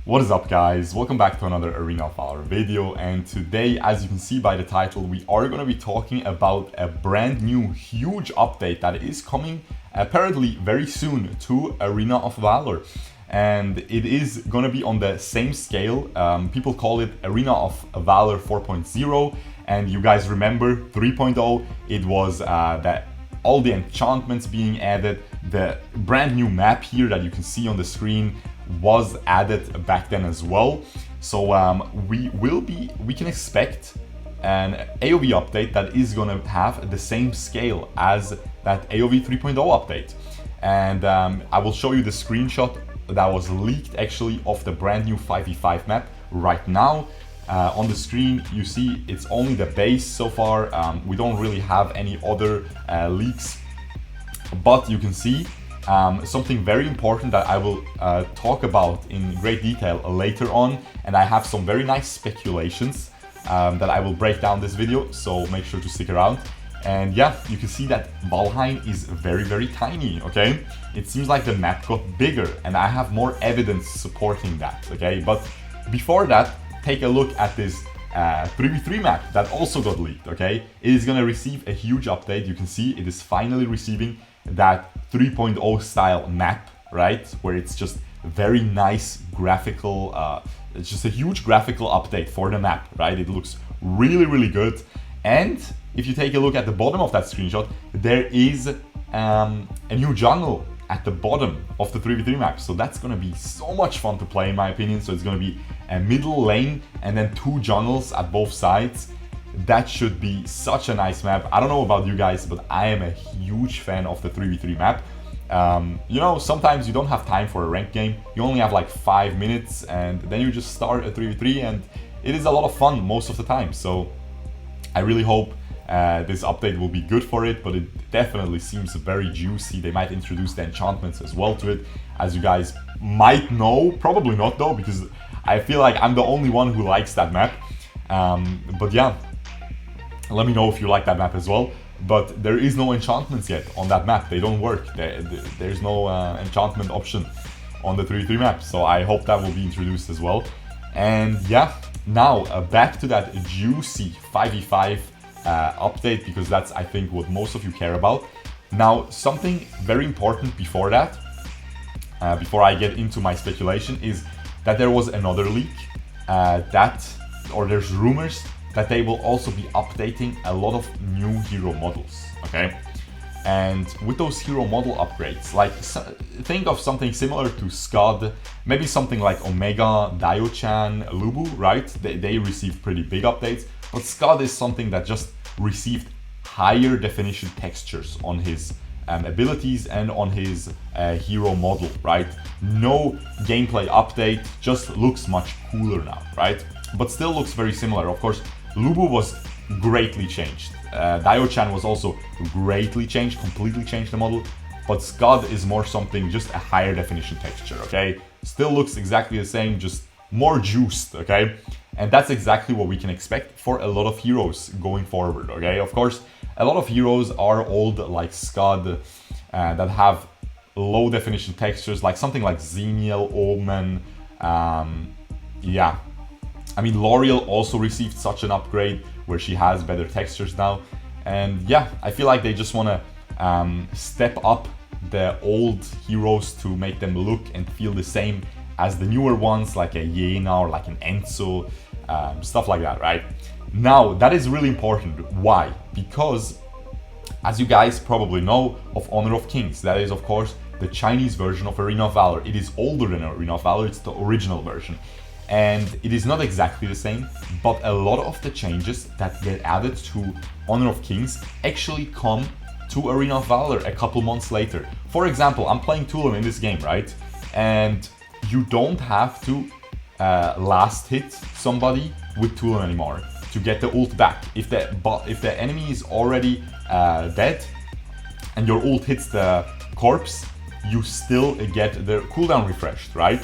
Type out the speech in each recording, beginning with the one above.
What is up, guys? Welcome back to another Arena of Valor video, and today, as you can see by the title, we are going to be talking about a brand new huge update that is coming apparently very soon to Arena of Valor. And it is going to be on the same scale. People call it Arena of Valor 4.0, and you guys remember 3.0, it was that all the enchantments being added. The brand new map here that you can see on the screen was added back then as well. So we can expect an AoV update that is gonna have the same scale as that AoV 3.0 update. And I will show you the screenshot that was leaked actually of the brand new 5v5 map right now. On the screen you see it's only the base so far. We don't really have any other leaks, but you can see something very important that I will talk about in great detail later on, and I have some very nice speculations that I will break down this video, so make sure to stick around. And yeah, you can see that Valheim is very tiny, okay? It seems like the map got bigger, and I have more evidence supporting that, okay? But before that, take a look at this 3v3 map that also got leaked, okay? It is gonna receive a huge update. You can see it is finally receiving that 3.0 style map, right? Where it's just very nice graphical, it's just a huge graphical update for the map, right? It looks really good. And if you take a look at the bottom of that screenshot, there is a new jungle at the bottom of the 3v3 map. So that's gonna be so much fun to play in my opinion. So it's gonna be a middle lane and then two jungles at both sides. That should be such a nice map. I don't know about you guys, but I am a huge fan of the 3v3 map. You know, sometimes you don't have time for a ranked game. You only have like 5 minutes and then you just start a 3v3 and it is a lot of fun most of the time. So I really hope this update will be good for it, but it definitely seems very juicy. They might introduce the enchantments as well to it, as you guys might know. Probably not though, because I feel like I'm the only one who likes that map. But yeah, let me know if you like that map as well. But there is no enchantments yet on that map. They don't work. There's no enchantment option on the 3v3 map. So I hope that will be introduced as well. And yeah, now back to that juicy 5v5 update, because that's, I think, what most of you care about. Now, something very important before that, before I get into my speculation, is that there was another leak there's rumors that they will also be updating a lot of new hero models, okay? And with those hero model upgrades, like think of something similar to Skud, maybe something like Omega, Diaochan, Bu, right? They received pretty big updates, but Skud is something that just received higher definition textures on his abilities and on his hero model, right? No gameplay update, just looks much cooler now, right? But still looks very similar. Of course, Lubu was greatly changed. Diaochan was also greatly changed, completely changed the model. But Skud is more something, just a higher definition texture, okay? Still looks exactly the same, just more juiced, okay? And that's exactly what we can expect for a lot of heroes going forward, okay? Of course, a lot of heroes are old, like Skud, that have low definition textures, like something like Xeniel, Omen, yeah. I mean, L'Oreal also received such an upgrade where she has better textures now. And yeah, I feel like they just want to step up the old heroes to make them look and feel the same as the newer ones, like a Yena or like an Enzo, stuff like that, right? Now, that is really important. Why? Because, as you guys probably know, of Honor of Kings, that is, of course, the Chinese version of Arena of Valor. It is older than Arena of Valor, it's the original version. And it is not exactly the same, but a lot of the changes that get added to Honor of Kings actually come to Arena of Valor a couple months later. For example, I'm playing Tulum in this game, right? And you don't have to last hit somebody with Tulum anymore to get the ult back. If the enemy is already dead and your ult hits the corpse, you still get the cooldown refreshed, right?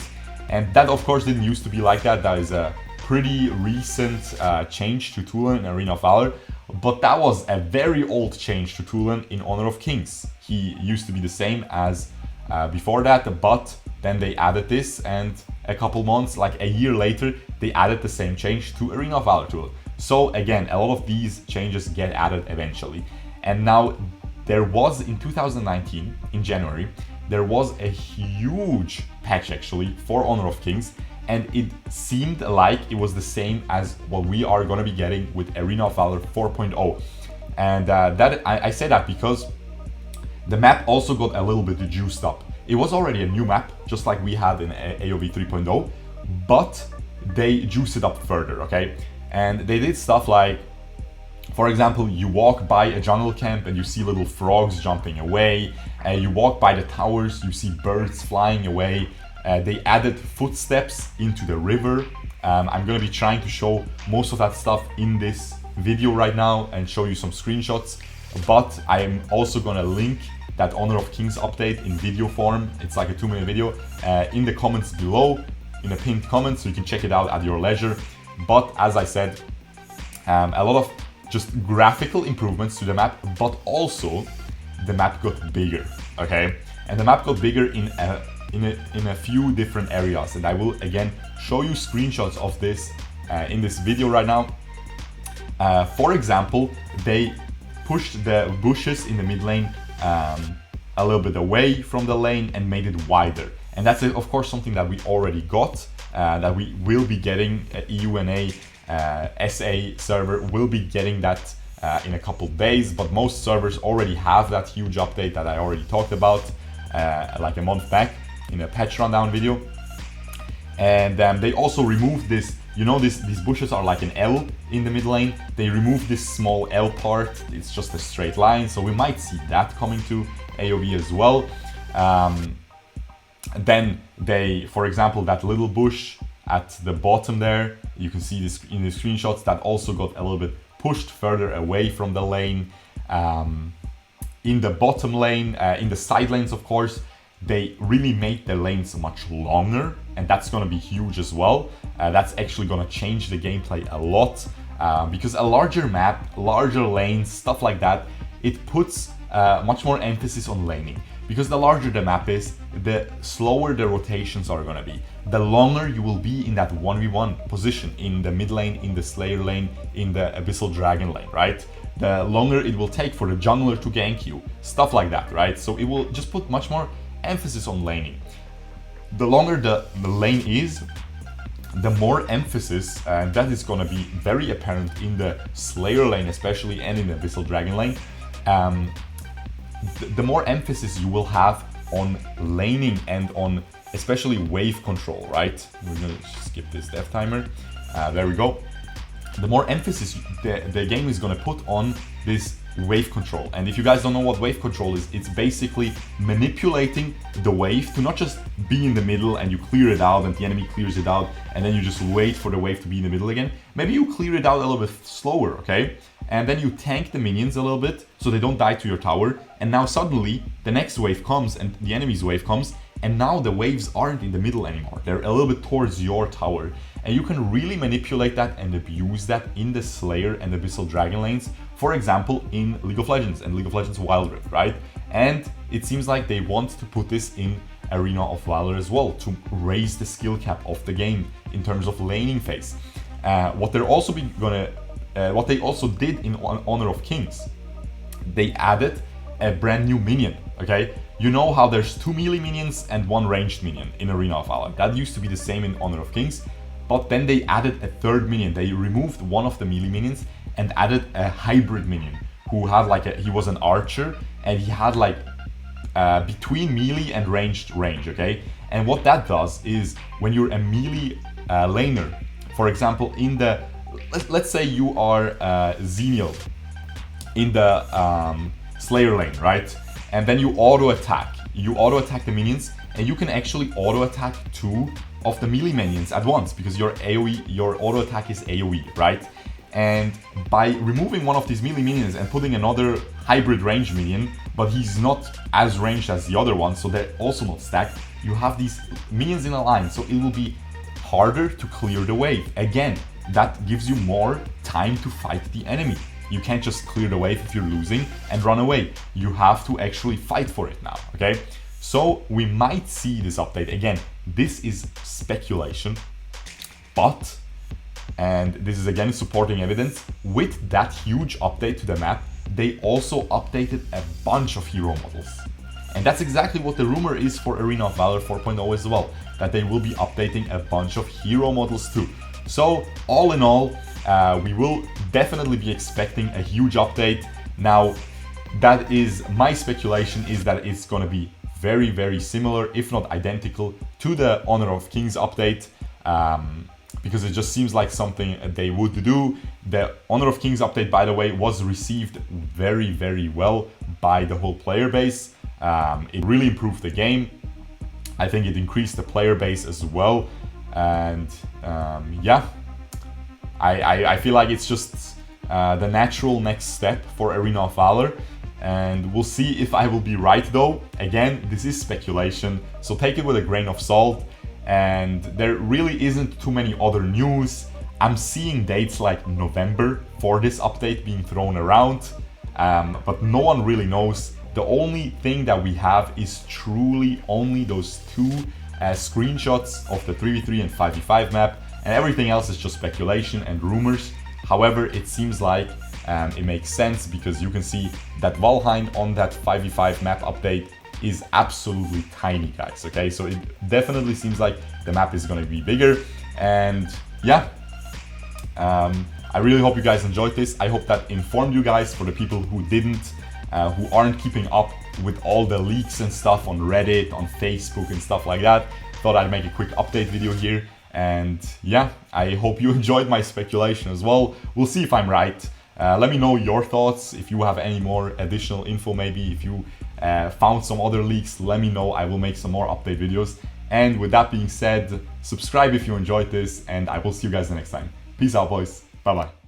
And that, of course, didn't used to be like that. That is a pretty recent change to Tulun in Arena of Valor. But that was a very old change to Tulun in Honor of Kings. He used to be the same as before that, but then they added this, and a couple months, like a year later, they added the same change to Arena of Valor tool. So again, a lot of these changes get added eventually. And now there was in 2019, in January, there was a huge patch actually for Honor of Kings, and it seemed like it was the same as what we are going to be getting with Arena of Valor 4.0. And I say that because the map also got a little bit juiced up. It was already a new map, just like we had in AOV 3.0, but they juiced it up further, okay? And they did stuff like, for example, you walk by a jungle camp and you see little frogs jumping away. You walk by the towers, you see birds flying away. They added footsteps into the river. I'm going to be trying to show most of that stuff in this video right now and show you some screenshots. But I am also going to link that Honor of Kings update in video form. It's like a 2-minute video in the comments below, in a pinned comment, so you can check it out at your leisure. But as I said, a lot of just graphical improvements to the map, but also the map got bigger, okay? And the map got bigger in a few different areas, and I will again show you screenshots of this in this video right now. For example, they pushed the bushes in the mid lane a little bit away from the lane and made it wider. And that's of course something that we already got, that we will be getting. EUNA SA server will be getting that in a couple days, but most servers already have that huge update that I already talked about like a month back in a patch rundown video. And they also removed this, you know, these bushes are like an L in the mid lane. They removed this small L part, it's just a straight line, so we might see that coming to AOV as well. Then they, for example, that little bush at the bottom there, you can see this in the screenshots, that also got a little bit pushed further away from the lane. In the bottom lane, in the side lanes, of course, they really made the lanes much longer, and that's going to be huge as well. That's actually going to change the gameplay a lot, because a larger map, larger lanes, stuff like that, it puts much more emphasis on laning. Because the larger the map is, the slower the rotations are going to be. The longer you will be in that 1v1 position, in the mid lane, in the Slayer lane, in the Abyssal Dragon lane, right? The longer it will take for the jungler to gank you, stuff like that, right? So it will just put much more emphasis on laning. The longer the lane is, the more emphasis, and that is going to be very apparent in the Slayer lane especially, and in the Abyssal Dragon lane, the more emphasis you will have on laning and on especially wave control, right? We're going to skip this death timer. There we go. The more emphasis the game is going to put on this wave control. And if you guys don't know what wave control is, it's basically manipulating the wave to not just be in the middle and you clear it out and the enemy clears it out and then you just wait for the wave to be in the middle again. Maybe you clear it out a little bit slower, okay? And then you tank the minions a little bit so they don't die to your tower. And now suddenly the next wave comes and the enemy's wave comes, and now the waves aren't in the middle anymore. They're a little bit towards your tower. And you can really manipulate that and abuse that in the Slayer and Abyssal Dragon lanes. For example, in League of Legends and League of Legends Wild Rift, right? And it seems like they want to put this in Arena of Valor as well, to raise the skill cap of the game in terms of laning phase. What they also did in Honor of Kings, they added a brand new minion, okay? You know how there's 2 melee minions and 1 ranged minion in Arena of Valor. That used to be the same in Honor of Kings, but then they added a third minion. They removed one of the melee minions and added a hybrid minion who had like he was an archer and he had like between melee and ranged range, okay? And what that does is when you're a melee laner, for example, in the let's say you are Xenial in the Slayer lane, right? And then you auto attack the minions, and you can actually auto attack 2 of the melee minions at once because your AoE, your auto attack is AoE, right? And by removing one of these melee minions and putting another hybrid range minion, but he's not as ranged as the other one, so they're also not stacked, you have these minions in a line, so it will be harder to clear the wave. Again, that gives you more time to fight the enemy. You can't just clear the wave if you're losing and run away. You have to actually fight for it now, okay? So we might see this update. Again, this is speculation, but, and this is again supporting evidence, with that huge update to the map, they also updated a bunch of hero models. And that's exactly what the rumor is for Arena of Valor 4.0 as well, that they will be updating a bunch of hero models too. So all in all, we will definitely be expecting a huge update. Now, that is my speculation, is that it's going to be very, very similar, if not identical, to the Honor of Kings update, because it just seems like something they would do. The Honor of Kings update, by the way, was received very, very well by the whole player base. It really improved the game. I think it increased the player base as well. And yeah, I feel like it's just the natural next step for Arena of Valor. And we'll see if I will be right though. Again, this is speculation, so take it with a grain of salt. And there really isn't too many other news. I'm seeing dates like November for this update being thrown around, but no one really knows. The only thing that we have is truly only those two screenshots of the 3v3 and 5v5 map, and everything else is just speculation and rumors. However, it seems like it makes sense, because you can see that Valheim on that 5v5 map update is absolutely tiny, guys. Okay, so it definitely seems like the map is going to be bigger. And yeah, I really hope you guys enjoyed this. I hope that informed you guys. For the people who didn't, who aren't keeping up with all the leaks and stuff on Reddit, on Facebook and stuff like that, thought I'd make a quick update video here. And yeah, I hope you enjoyed my speculation as well. We'll see if I'm right. Let me know your thoughts. If you have any more additional info, maybe if you found some other leaks, let me know. I will make some more update videos. And with that being said, subscribe if you enjoyed this, and I will see you guys the next time. Peace out, boys. Bye bye.